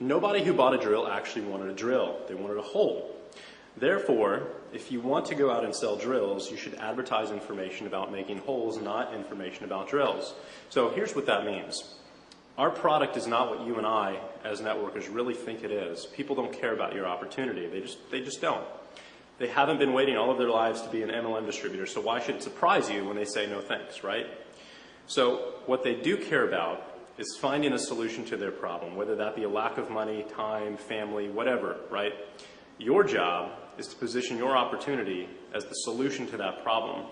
Nobody who bought a drill actually wanted a drill. They wanted a hole. Therefore, if you want to go out and sell drills, you should advertise information about making holes, not information about drills. So here's what that means. Our product is not what you and I, as networkers, really think it is. People don't care about your opportunity. They just don't. They haven't been waiting all of their lives to be an MLM distributor, so why should it surprise you when they say no thanks, right? So what they do care about is finding a solution to their problem, whether that be a lack of money, time, family, whatever, right? Your job is to position your opportunity as the solution to that problem.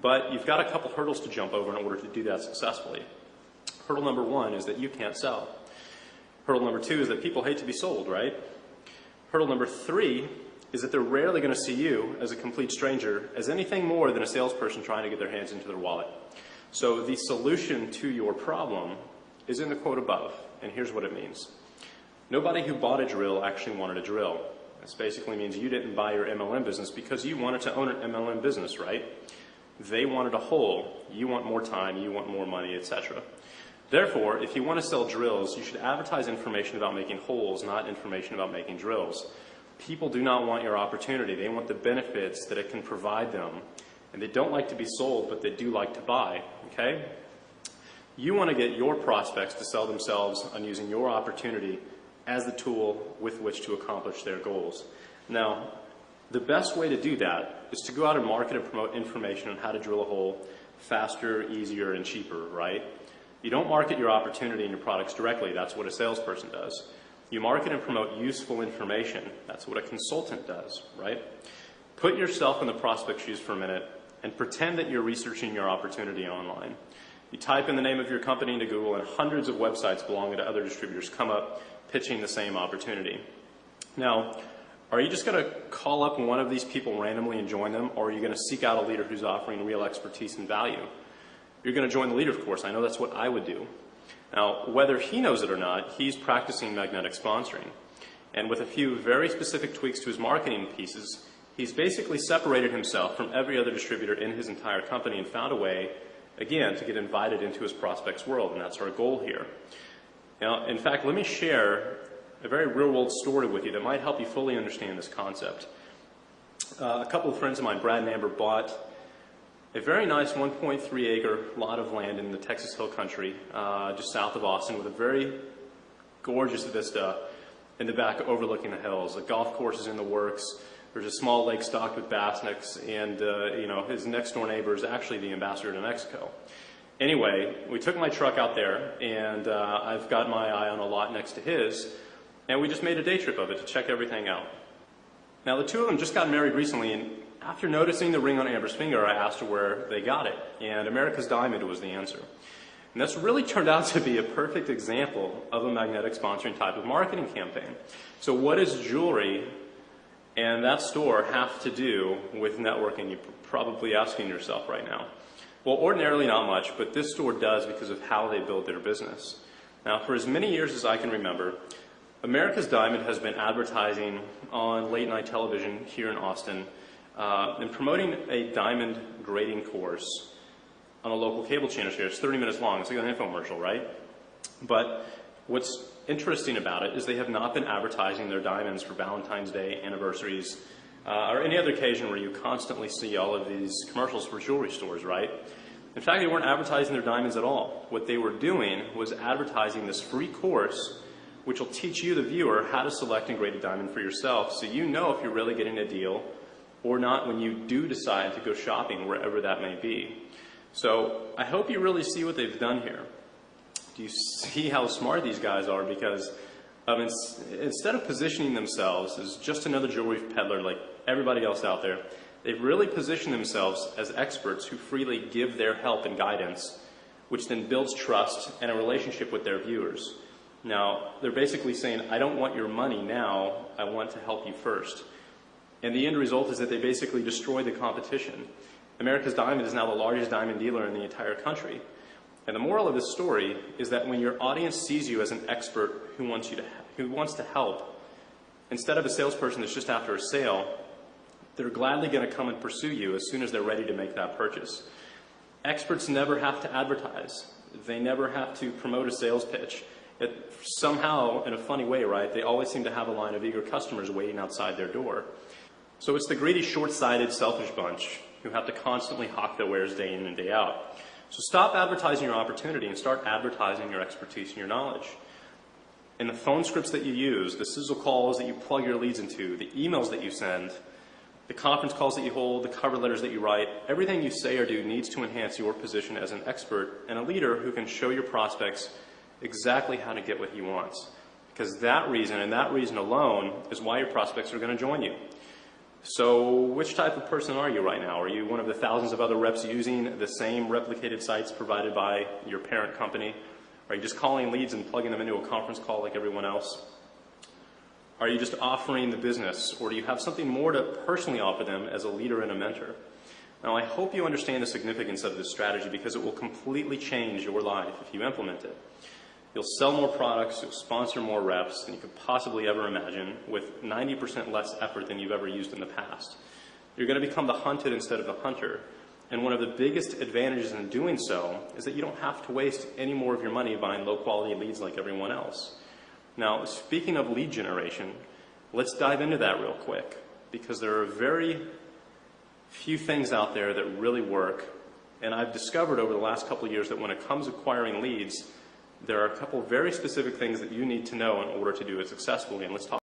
But you've got a couple hurdles to jump over in order to do that successfully. Hurdle number one is that you can't sell. Hurdle number two is that people hate to be sold, right? Hurdle number three is that they're rarely going to see you as a complete stranger as anything more than a salesperson trying to get their hands into their wallet. So the solution to your problem is in the quote above, and here's what it means. Nobody who bought a drill actually wanted a drill. This basically means you didn't buy your MLM business because you wanted to own an MLM business, right? They wanted a hole. You want more time, you want more money, etc. Therefore, if you want to sell drills, you should advertise information about making holes, not information about making drills. People do not want your opportunity. They want the benefits that it can provide them. And they don't like to be sold, but they do like to buy, okay? You want to get your prospects to sell themselves on using your opportunity as the tool with which to accomplish their goals. Now, the best way to do that is to go out and market and promote information on how to drill a hole faster, easier, and cheaper, right? You don't market your opportunity and your products directly. That's what a salesperson does. You market and promote useful information. That's what a consultant does, right? Put yourself in the prospect's shoes for a minute and pretend that you're researching your opportunity online. You type in the name of your company into Google and hundreds of websites belonging to other distributors come up pitching the same opportunity. Now, are you just going to call up one of these people randomly and join them, or are you going to seek out a leader who's offering real expertise and value? You're going to join the leader, of course. I know that's what I would do. Now, whether he knows it or not, he's practicing magnetic sponsoring. And with a few very specific tweaks to his marketing pieces, he's basically separated himself from every other distributor in his entire company and found a way, again, to get invited into his prospect's world, and that's our goal here. Now, in fact, let me share a very real-world story with you that might help you fully understand this concept. A couple of friends of mine, Brad and Amber, bought a very nice 1.3-acre lot of land in the Texas Hill Country, just south of Austin, with a very gorgeous vista in the back overlooking the hills. A golf course is in the works. There's a small lake stocked with bass necks, and his next-door neighbor is actually the ambassador to Mexico. Anyway, we took my truck out there, and I've got my eye on a lot next to his, and we just made a day trip of it to check everything out. Now, the two of them just got married recently, and after noticing the ring on Amber's finger, I asked her where they got it, and America's Diamond was the answer. And that's really turned out to be a perfect example of a magnetic sponsoring type of marketing campaign. So what does jewelry and that store have to do with networking? You're probably asking yourself right now. Well, ordinarily not much, but this store does because of how they build their business. Now, for as many years as I can remember, America's Diamond has been advertising on late-night television here in Austin and promoting a diamond grading course on a local cable channel here. It's 30 minutes long. It's like an infomercial, right? But what's interesting about it is they have not been advertising their diamonds for Valentine's Day, anniversaries, or any other occasion where you constantly see all of these commercials for jewelry stores, right? In fact, they weren't advertising their diamonds at all. What they were doing was advertising this free course which will teach you, the viewer, how to select and grade a diamond for yourself, so you know if you're really getting a deal or not when you do decide to go shopping, wherever that may be. So I hope you really see what they've done here. Do you see how smart these guys are? Because instead of positioning themselves as just another jewelry peddler like everybody else out there, they've really positioned themselves as experts who freely give their help and guidance, which then builds trust and a relationship with their viewers. Now, they're basically saying, I don't want your money now, I want to help you first. And the end result is that they basically destroy the competition. America's Diamond is now the largest diamond dealer in the entire country. And the moral of this story is that when your audience sees you as an expert who wants to help, instead of a salesperson that's just after a sale, they're gladly going to come and pursue you as soon as they're ready to make that purchase. Experts never have to advertise. They never have to promote a sales pitch. Yet somehow, in a funny way, right, they always seem to have a line of eager customers waiting outside their door. So it's the greedy, short-sighted, selfish bunch who have to constantly hawk their wares day in and day out. So stop advertising your opportunity and start advertising your expertise and your knowledge. In the phone scripts that you use, the sizzle calls that you plug your leads into, the emails that you send, the conference calls that you hold, the cover letters that you write, everything you say or do needs to enhance your position as an expert and a leader who can show your prospects exactly how to get what he wants. Because that reason, and that reason alone, is why your prospects are going to join you. So which type of person are you right now? Are you one of the thousands of other reps using the same replicated sites provided by your parent company? Are you just calling leads and plugging them into a conference call like everyone else? Are you just offering the business, or do you have something more to personally offer them as a leader and a mentor? Now, I hope you understand the significance of this strategy because it will completely change your life if you implement it. You'll sell more products, you'll sponsor more reps than you could possibly ever imagine with 90% less effort than you've ever used in the past. You're going to become the hunted instead of the hunter. And one of the biggest advantages in doing so is that you don't have to waste any more of your money buying low-quality leads like everyone else. Now, speaking of lead generation, let's dive into that real quick because there are very few things out there that really work. And I've discovered over the last couple of years that when it comes to acquiring leads, there are a couple of very specific things that you need to know in order to do it successfully, and let's talk